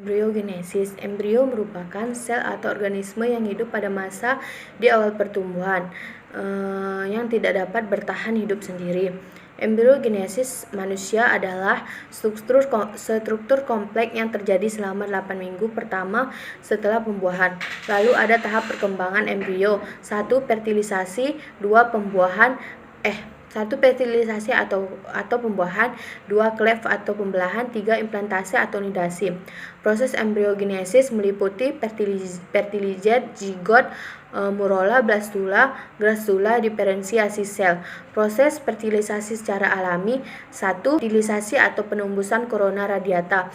Embriogenesis. Embrio merupakan sel atau organisme yang hidup pada masa di awal pertumbuhan, yang tidak dapat bertahan hidup sendiri. Embriogenesis manusia adalah struktur kompleks yang terjadi selama 8 minggu pertama setelah pembuahan. Lalu ada tahap perkembangan embrio. 1. Fertilisasi, 2. Pembuahan, 1. Fertilisasi atau pembuahan, 2. Cleft atau pembelahan, 3. Implantasi atau nidasi. Proses embriogenesis meliputi fertilizer, zigot, murola, blastula, diferensiasi sel. Proses fertilisasi secara alami. 1. Fertilisasi atau penumbusan corona radiata.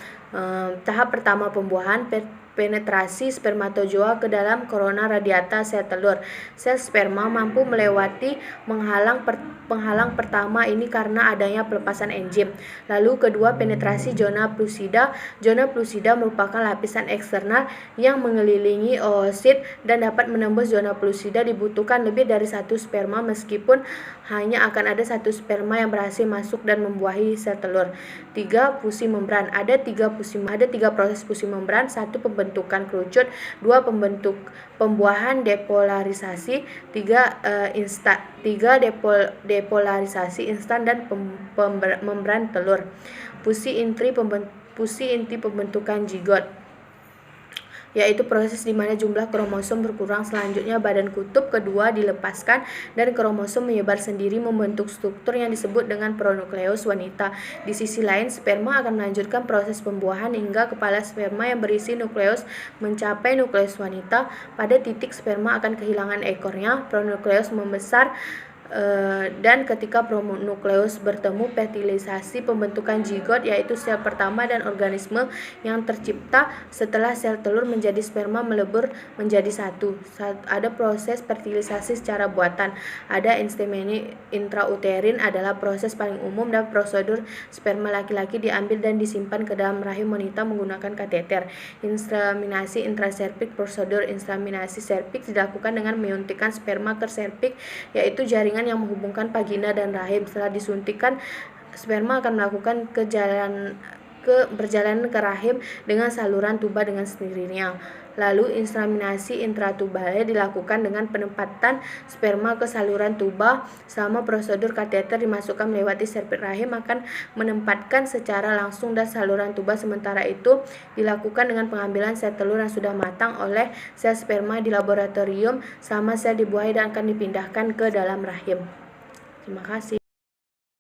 Tahap pertama pembuahan, penetrasi spermatozoa ke dalam corona radiata sel telur. Sel sperma mampu melewati penghalang pertama ini karena adanya pelepasan enzim. Lalu kedua, penetrasi zona flusida. Zona flusida merupakan lapisan eksternal yang mengelilingi oosit dan dapat menembus zona flusida dibutuhkan lebih dari satu sperma meskipun hanya akan ada satu sperma yang berhasil masuk dan membuahi sel telur. 3. Fusi membran. Ada tiga proses fusi membran. 1. Pembentukan kerucut, 2. Pembuahan depolarisasi, 3. Depolarisasi instan dan membran telur. Fusi inti pembentukan zigot, yaitu proses di mana jumlah kromosom berkurang. Selanjutnya badan kutub kedua dilepaskan dan kromosom menyebar sendiri membentuk struktur yang disebut dengan pronukleus wanita. Di sisi lain, sperma akan melanjutkan proses pembuahan hingga kepala sperma yang berisi nukleus mencapai nukleus wanita. Pada titik sperma akan kehilangan ekornya, pronukleus membesar, dan ketika pronukleus bertemu, fertilisasi pembentukan zigot, yaitu sel pertama dan organisme yang tercipta setelah sel telur menjadi sperma melebur menjadi satu. Ada proses fertilisasi secara buatan. Ada inseminasi intrauterin adalah proses paling umum dan prosedur sperma laki-laki diambil dan disimpan ke dalam rahim wanita menggunakan kateter. Inseminasi intraservix. Prosedur inseminasi serviks dilakukan dengan menyuntikkan sperma ke serviks, yaitu jaringan yang menghubungkan vagina dan rahim. Setelah disuntikkan, sperma akan melakukan berjalanan ke rahim dengan saluran tuba dengan sendirinya. Lalu inseminasi intratubale dilakukan dengan penempatan sperma ke saluran tuba. Selama prosedur kateter dimasukkan melewati serviks rahim akan menempatkan secara langsung dan saluran tuba. Sementara itu dilakukan dengan pengambilan sel telur yang sudah matang oleh sel sperma di laboratorium. Sama sel dibuahi dan akan dipindahkan ke dalam rahim. Terima kasih.